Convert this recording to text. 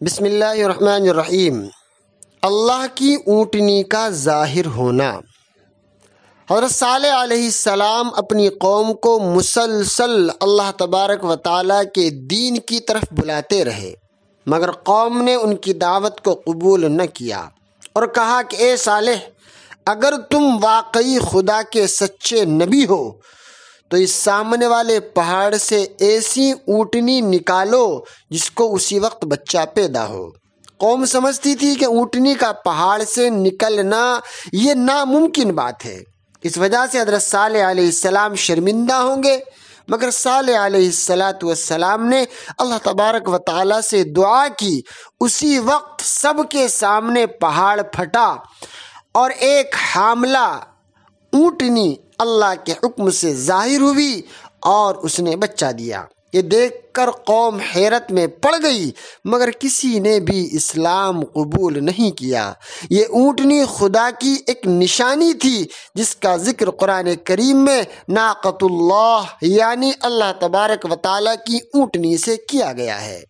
بسم اللہ الرحمن الرحیم۔ اللہ کی اونٹنی کا ظاہر ہونا۔ حضرت صالح علیہ السلام اپنی قوم کو مسلسل اللہ تبارک و تعالیٰ کے دین کی طرف بلاتے رہے، مگر قوم نے ان کی دعوت کو قبول نہ کیا اور کہا کہ اے صالح، اگر تم واقعی خدا کے سچے نبی ہو تو اس سامنے والے پہاڑ سے ایسی اونٹنی نکالو جس کو اسی وقت بچہ پیدا ہو۔ قوم سمجھتی تھی کہ اونٹنی کا پہاڑ سے نکلنا یہ ناممکن بات ہے، اس وجہ سے حضرت صالح علیہ السلام شرمندہ ہوں گے، مگر صالح علیہ السلام نے اللہ تبارک و تعالیٰ سے دعا کی۔ اسی وقت سب کے سامنے پہاڑ پھٹا اور ایک حاملہ اونٹنی اللہ کے حکم سے ظاہر ہوئی اور اس نے بچہ دیا۔ یہ دیکھ کر قوم حیرت میں پڑ گئی، مگر کسی نے بھی اسلام قبول نہیں کیا۔ یہ اونٹنی خدا کی ایک نشانی تھی جس کا ذکر قرآن کریم میں ناقۃ اللہ یعنی اللہ تبارک و تعالیٰ کی اونٹنی سے کیا گیا ہے۔